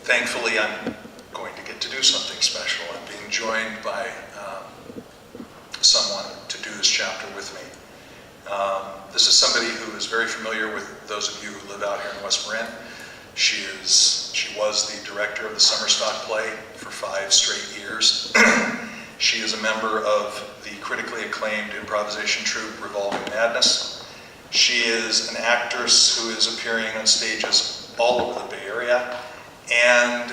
thankfully I'm going to get to do something special. I'm being joined by someone to do this chapter with me. This is somebody who is very familiar with those of you who live out here in West Marin. She was the director of the summer stock play for 5 straight years. She is a member of the critically acclaimed improvisation troupe Revolving Madness. She is an actress who is appearing on stages all over the Bay Area and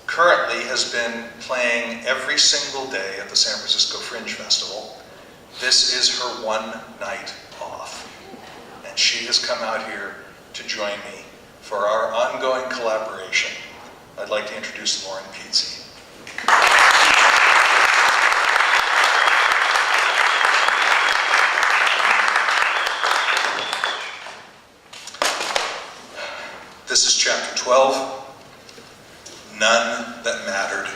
currently has been playing every single day at the San Francisco Fringe Festival. This is her one night off, and she has come out here to join me for our ongoing collaboration. I'd like to introduce Lauren Pizzi. This is chapter 12, Nun That Mattered.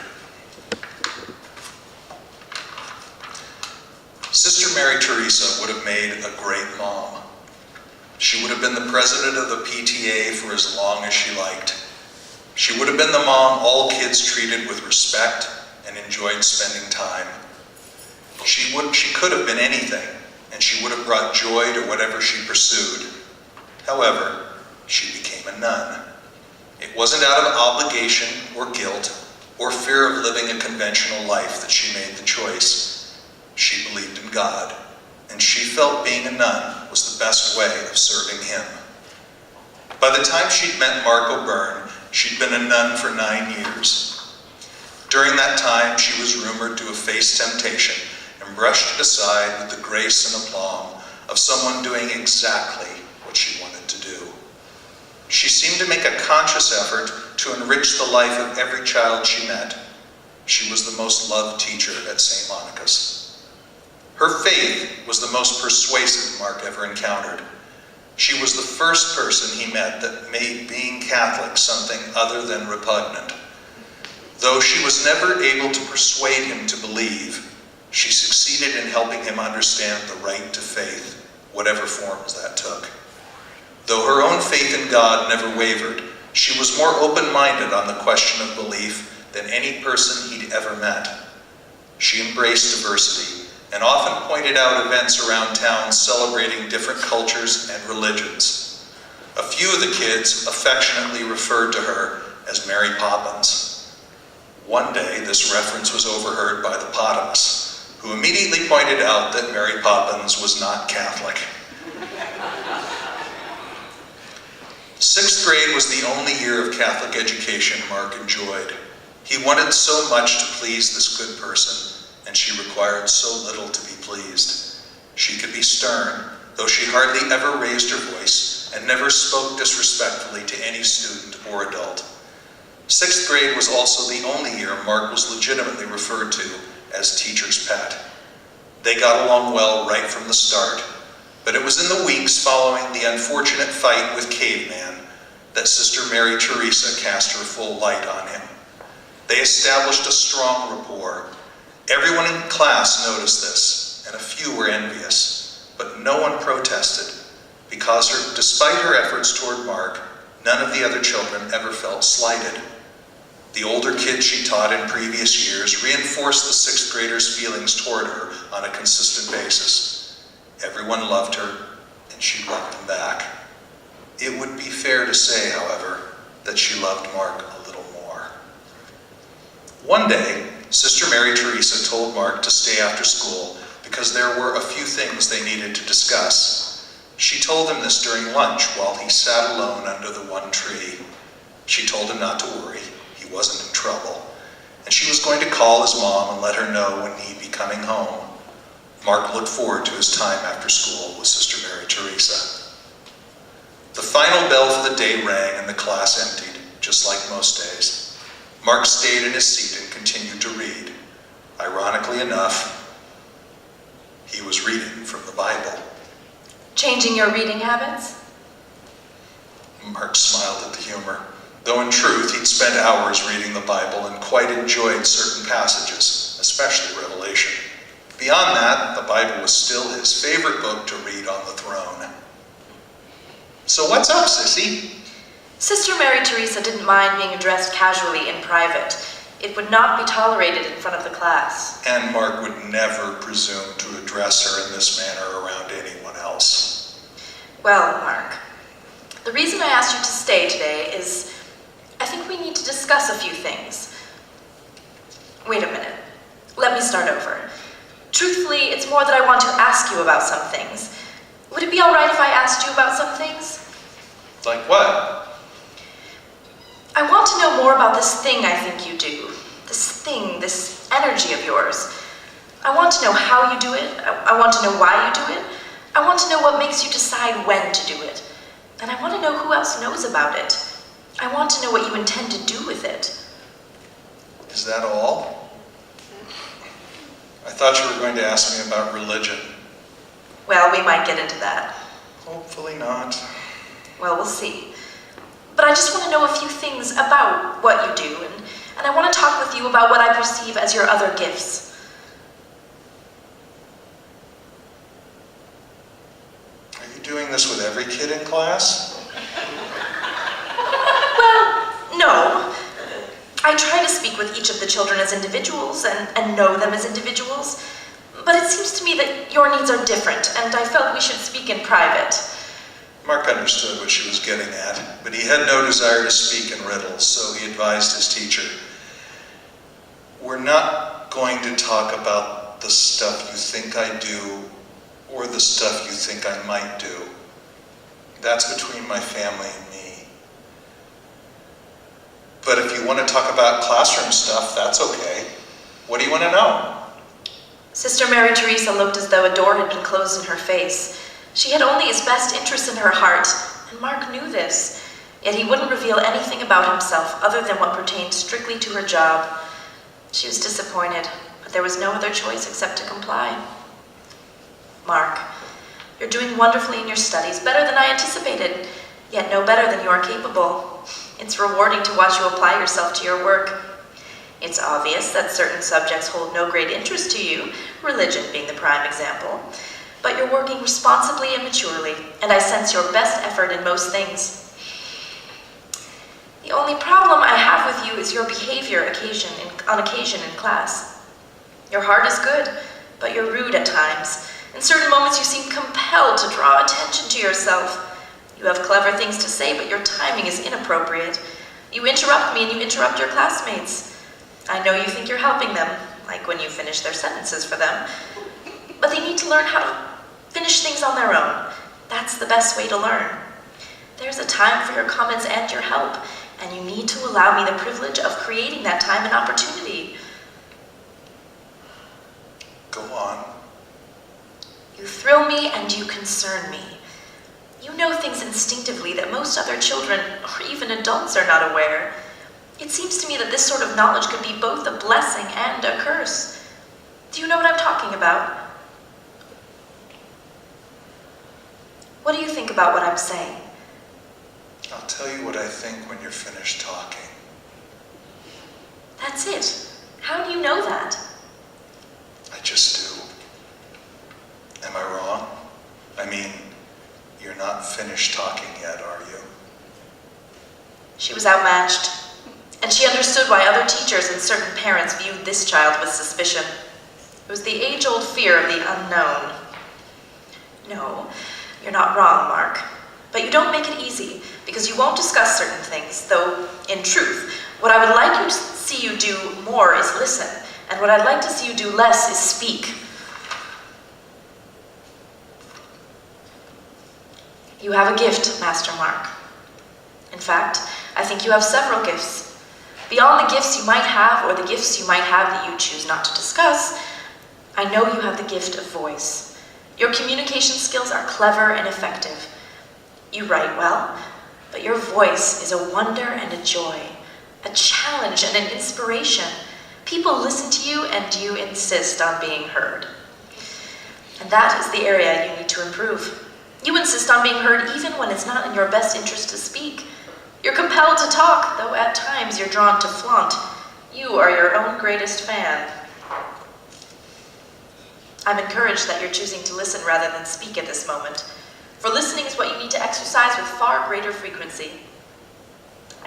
Sister Mary Teresa would have made a great mom. She would have been the president of the PTA for as long as she liked. She would have been the mom all kids treated with respect and enjoyed spending time. She could have been anything, and she would have brought joy to whatever she pursued. However, she became a nun. It wasn't out of obligation or guilt or fear of living a conventional life that she made the choice. She believed in God, and she felt being a nun was the best way of serving Him. By the time she'd met Mark O'Byrne, she'd been a nun for 9 years. During that time, she was rumored to have faced temptation and brushed it aside with the grace and aplomb of someone doing exactly what she wanted to do. She seemed to make a conscious effort to enrich the life of every child she met. She was the most loved teacher at St. Monica's. Her faith was the most persuasive Mark ever encountered. She was the first person he met that made being Catholic something other than repugnant. Though she was never able to persuade him to believe, she succeeded in helping him understand the right to faith, whatever forms that took. Though her own faith in God never wavered, she was more open-minded on the question of belief than any person he'd ever met. She embraced diversity and often pointed out events around town celebrating different cultures and religions. A few of the kids affectionately referred to her as Mary Poppins. One day, this reference was overheard by the Potamus, who immediately pointed out that Mary Poppins was not Catholic. 6th grade was the only year of Catholic education Mark enjoyed. He wanted so much to please this good person, and she required so little to be pleased. She could be stern, though she hardly ever raised her voice and never spoke disrespectfully to any student or adult. 6th grade was also the only year Mark was legitimately referred to as teacher's pet. They got along well right from the start, but it was in the weeks following the unfortunate fight with Caveman that Sister Mary Teresa cast her full light on him. They established a strong rapport. Everyone in class noticed this, and a few were envious, but no one protested, because despite her efforts toward Mark, none of the other children ever felt slighted. The older kids she taught in previous years reinforced the 6th graders' feelings toward her on a consistent basis. Everyone loved her, and she loved them back. It would be fair to say, however, that she loved Mark a little more. One day, Sister Mary Teresa told Mark to stay after school because there were a few things they needed to discuss. She told him this during lunch while he sat alone under the one tree. She told him not to worry, he wasn't in trouble, and she was going to call his mom and let her know when he'd be coming home. Mark looked forward to his time after school with Sister Mary Teresa. The final bell for the day rang and the class emptied, just like most days. Mark stayed in his seat and continued to read. Ironically enough, he was reading from the Bible. Changing your reading habits? Mark smiled at the humor, though in truth he'd spent hours reading the Bible and quite enjoyed certain passages, especially Revelation. Beyond that, the Bible was still his favorite book to read on the throne. So what's up, Sissy? Sister Mary Teresa didn't mind being addressed casually in private. It would not be tolerated in front of the class. And Mark would never presume to address her in this manner around anyone else. Well, Mark, the reason I asked you to stay today is I think we need to discuss a few things. Wait a minute. Let me start over. Truthfully, it's more that I want to ask you about some things. Would it be all right if I asked you about some things? Like what? I want to know more about this thing I think you do. This energy of yours. I want to know how you do it. I want to know why you do it. I want to know what makes you decide when to do it. And I want to know who else knows about it. I want to know what you intend to do with it. Is that all? I thought you were going to ask me about religion. Well, we might get into that. Hopefully not. Well, we'll see. But I just want to know a few things about what you do, and I want to talk with you about what I perceive as your other gifts. Are you doing this with every kid in class? Well, no. I try to speak with each of the children as individuals and know them as individuals, but it seems to me that your needs are different, and I felt we should speak in private. Mark understood what she was getting at, but he had no desire to speak in riddles, so he advised his teacher. We're not going to talk about the stuff you think I do or the stuff you think I might do. That's between my family and me. But if you want to talk about classroom stuff, that's okay. What do you want to know? Sister Mary Teresa looked as though a door had been closed in her face. She had only his best interests in her heart, and Mark knew this. Yet he wouldn't reveal anything about himself other than what pertained strictly to her job. She was disappointed, but there was no other choice except to comply. Mark, you're doing wonderfully in your studies, better than I anticipated, yet no better than you are capable. It's rewarding to watch you apply yourself to your work. It's obvious that certain subjects hold no great interest to you, religion being the prime example. But you're working responsibly and maturely, and I sense your best effort in most things. The only problem I have with you is your behavior on occasion in class. Your heart is good, but you're rude at times. In certain moments you seem compelled to draw attention to yourself. You have clever things to say, but your timing is inappropriate. You interrupt me and you interrupt your classmates. I know you think you're helping them, like when you finish their sentences for them, but they need to learn how to finish things on their own. That's the best way to learn. There's a time for your comments and your help, and you need to allow me the privilege of creating that time and opportunity. Go on. You thrill me and you concern me. You know things instinctively that most other children, or even adults, are not aware. It seems to me that this sort of knowledge could be both a blessing and a curse. Do you know what I'm talking about? What do you think about what I'm saying? I'll tell you what I think when you're finished talking. That's it. How do you know that? I just do. Am I wrong? I mean, you're not finished talking yet, are you? She was outmatched, and she understood why other teachers and certain parents viewed this child with suspicion. It was the age-old fear of the unknown. No, you're not wrong, Mark. But you don't make it easy, because you won't discuss certain things, though, in truth, what I would like you to see you do more is listen, and what I'd like to see you do less is speak. You have a gift, Master Mark. In fact, I think you have several gifts. Beyond the gifts you might have, or the gifts you might have that you choose not to discuss, I know you have the gift of voice. Your communication skills are clever and effective. You write well, but your voice is a wonder and a joy, a challenge and an inspiration. People listen to you and you insist on being heard. And that is the area you need to improve. You insist on being heard even when it's not in your best interest to speak. You're compelled to talk, though at times you're drawn to flaunt. You are your own greatest fan. I'm encouraged that you're choosing to listen rather than speak at this moment, for listening is what you need to exercise with far greater frequency.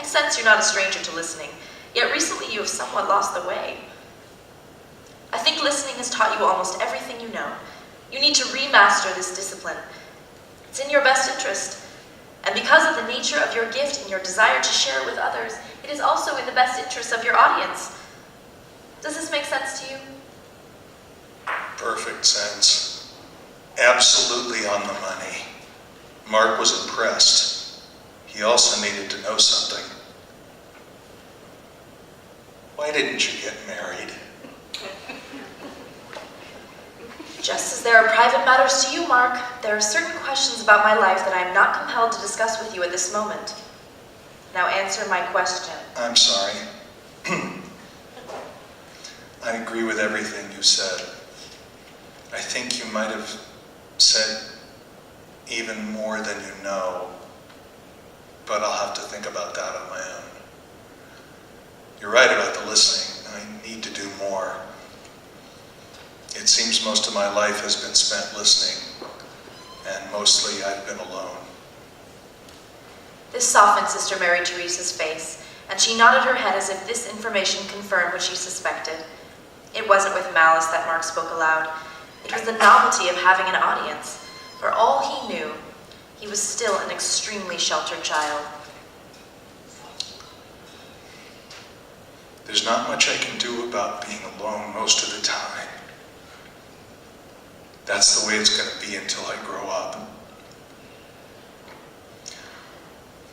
sense you're not a stranger to listening, yet recently you have somewhat lost the way. I think listening has taught you almost everything you know. You need to remaster this discipline. It's in your best interest. And because of the nature of your gift and your desire to share it with others, it is also in the best interest of your audience. Does this make sense to you? Perfect sense. Absolutely on the money. Mark was impressed. He also needed to know something. Why didn't you get married? Just as there are private matters to you, Mark, there are certain questions about my life that I am not compelled to discuss with you at this moment. Now answer my question. I'm sorry. I agree with everything you said. I think you might have said even more than you know, but I'll have to think about that on my own. You're right about the listening. I need to do more. It seems most of my life has been spent listening, and mostly I've been alone. This softened Sister Mary Teresa's face, and she nodded her head as if this information confirmed what she suspected. It wasn't with malice that Mark spoke aloud. It was the novelty of having an audience. For all he knew, he was still an extremely sheltered child. There's not much I can do about being alone most of the time. That's the way it's going to be until I grow up.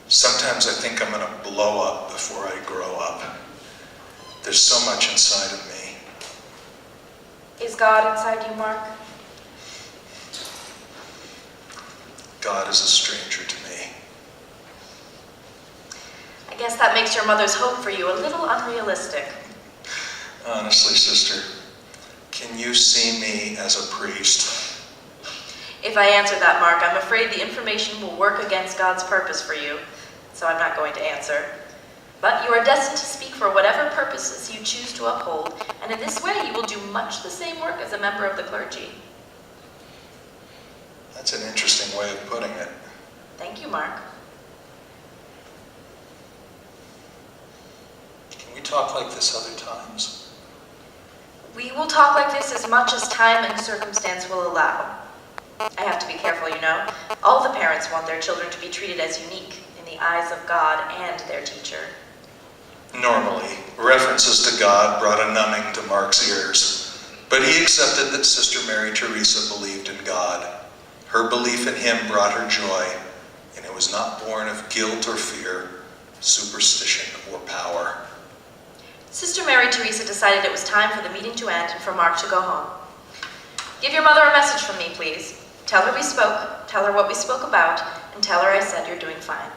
Sometimes I think I'm going to blow up before I grow up. There's so much inside of me. Is God inside you, Mark? God is a stranger to me. I guess that makes your mother's hope for you a little unrealistic. Honestly, sister, can you see me as a priest? If I answer that, Mark, I'm afraid the information will work against God's purpose for you, so I'm not going to answer. But you are destined to speak for whatever purposes you choose to uphold, and in this way you will do much the same work as a member of the clergy. That's an interesting way of putting it. Thank you, Mark. Can we talk like this other times? We will talk like this as much as time and circumstance will allow. I have to be careful, you know. All the parents want their children to be treated as unique in the eyes of God and their teacher. Normally, references to God brought a numbing to Mark's ears, but he accepted that Sister Mary Teresa believed in God. Her belief in him brought her joy, and it was not born of guilt or fear, superstition or power. Sister Mary Teresa decided it was time for the meeting to end and for Mark to go home. Give your mother a message from me, please. Tell her we spoke, tell her what we spoke about, and tell her I said you're doing fine.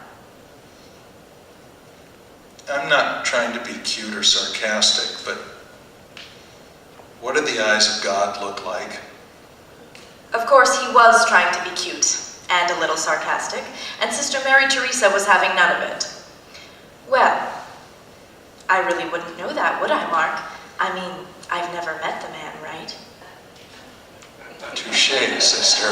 I'm not trying to be cute or sarcastic, but what do the eyes of God look like? Of course, he was trying to be cute and a little sarcastic, and Sister Mary Teresa was having none of it. Well, I really wouldn't know that, would I, Mark? I mean, I've never met the man, right? Touché, sister.